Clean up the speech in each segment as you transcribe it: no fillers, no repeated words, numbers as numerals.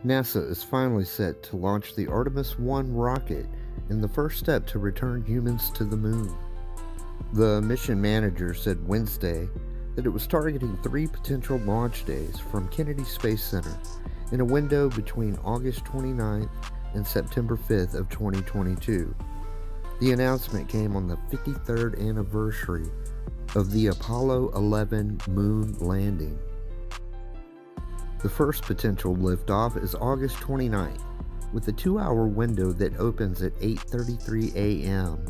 NASA is finally set to launch the Artemis I rocket in the first step to return humans to the moon. The mission manager said Wednesday that it was targeting 3 potential launch days from Kennedy Space Center in a window between August 29th and September 5th of 2022. The announcement came on the 53rd anniversary of the Apollo 11 moon landing. The first potential liftoff is August 29th, with a 2-hour window that opens at 8:33 a.m.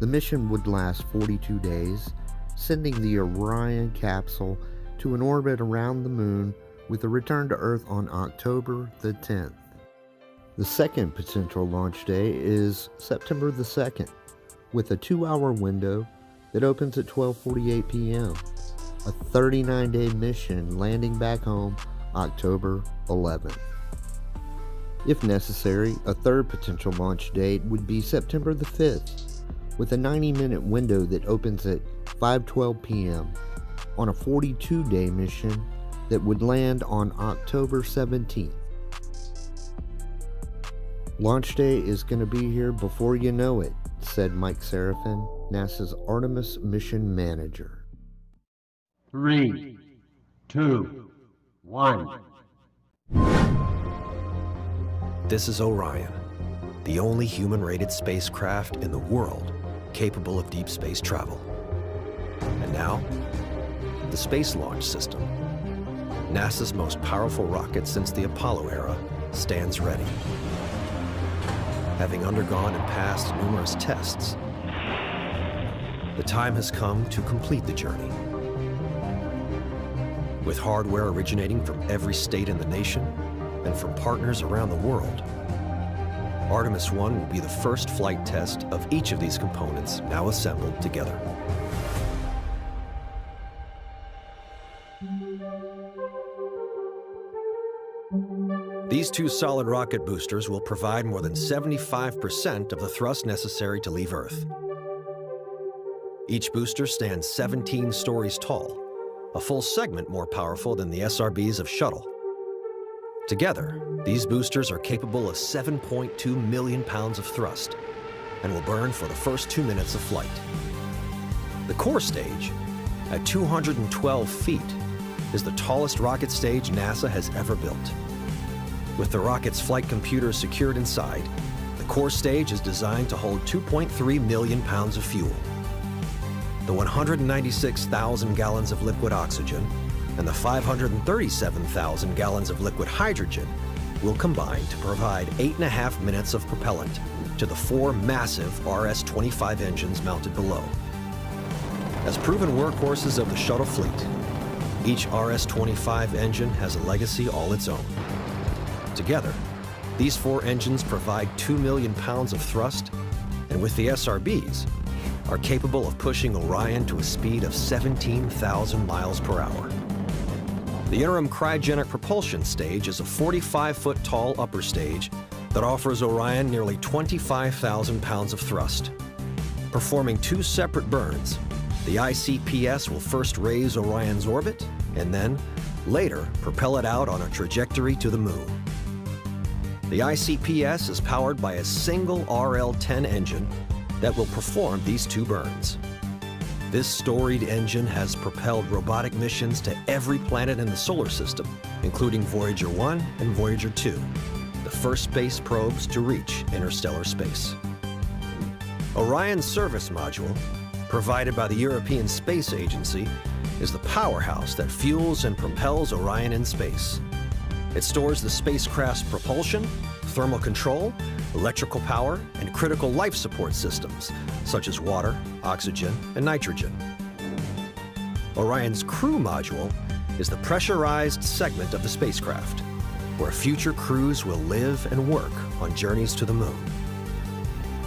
The mission would last 42 days, sending the Orion capsule to an orbit around the moon with a return to Earth on October the 10th. The second potential launch day is September the 2nd, with a 2-hour window that opens at 12:48 p.m. A 39-day mission landing back home October 11th. If necessary, a third potential launch date would be September the 5th, with a 90-minute window that opens at 5:12 p.m. on a 42-day mission that would land on October 17th. Launch day is going to be here before you know it, said Mike Serafin, NASA's Artemis mission manager. 3, 2, 1. This is Orion, the only human-rated spacecraft in the world capable of deep space travel. And now, the Space Launch System, NASA's most powerful rocket since the Apollo era, stands ready. Having undergone and passed numerous tests, the time has come to complete the journey. With hardware originating from every state in the nation and from partners around the world, Artemis I will be the first flight test of each of these components now assembled together. These 2 solid rocket boosters will provide more than 75% of the thrust necessary to leave Earth. Each booster stands 17 stories tall, a full segment more powerful than the SRBs of Shuttle. Together, these boosters are capable of 7.2 million pounds of thrust and will burn for the first 2 minutes of flight. The core stage, at 212 feet, is the tallest rocket stage NASA has ever built. With the rocket's flight computer secured inside, the core stage is designed to hold 2.3 million pounds of fuel. The 196,000 gallons of liquid oxygen and the 537,000 gallons of liquid hydrogen will combine to provide 8.5 minutes of propellant to the 4 massive RS-25 engines mounted below. As proven workhorses of the shuttle fleet, each RS-25 engine has a legacy all its own. Together, these 4 engines provide 2 million pounds of thrust, and with the SRBs, are capable of pushing Orion to a speed of 17,000 miles per hour. The interim cryogenic propulsion stage is a 45-foot tall upper stage that offers Orion nearly 25,000 pounds of thrust. Performing 2 separate burns, the ICPS will first raise Orion's orbit and then, later, propel it out on a trajectory to the moon. The ICPS is powered by a single RL-10 engine that will perform these 2 burns. This storied engine has propelled robotic missions to every planet in the solar system, including Voyager 1 and Voyager 2, the first space probes to reach interstellar space. Orion's service module, provided by the European Space Agency, is the powerhouse that fuels and propels Orion in space. It stores the spacecraft's propulsion, thermal control, electrical power, and critical life support systems, such as water, oxygen, and nitrogen. Orion's crew module is the pressurized segment of the spacecraft, where future crews will live and work on journeys to the moon.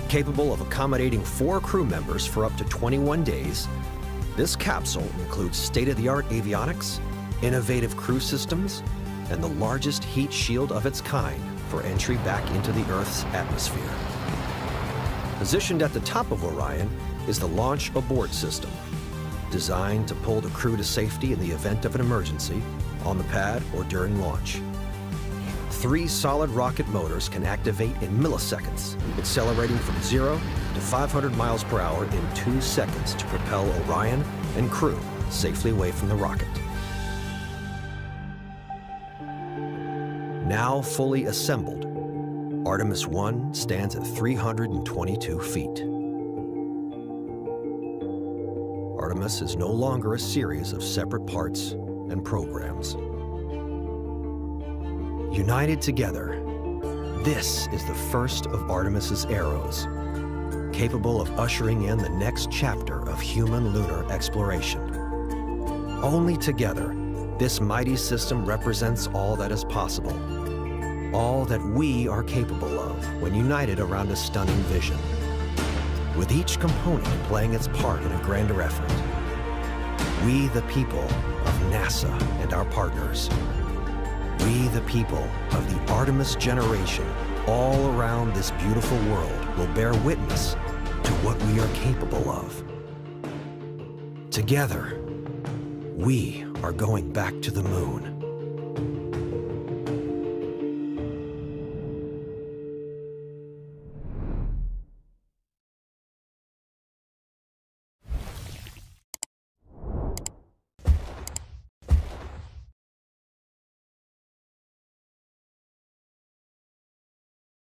Capable of accommodating 4 crew members for up to 21 days, this capsule includes state-of-the-art avionics, innovative crew systems, and the largest heat shield of its kind for entry back into the Earth's atmosphere. Positioned at the top of Orion is the Launch Abort System, designed to pull the crew to safety in the event of an emergency, on the pad or during launch. 3 solid rocket motors can activate in milliseconds, accelerating from 0 to 500 miles per hour in 2 seconds to propel Orion and crew safely away from the rocket. Now fully assembled, Artemis I stands at 322 feet. Artemis is no longer a series of separate parts and programs. United together, this is the first of Artemis's arrows, capable of ushering in the next chapter of human lunar exploration. Only together, this mighty system represents all that is possible, all that we are capable of when united around a stunning vision, with each component playing its part in a grander effort. We, the people of NASA and our partners, we, the people of the Artemis generation, all around this beautiful world, will bear witness to what we are capable of. Together, we are going back to the moon.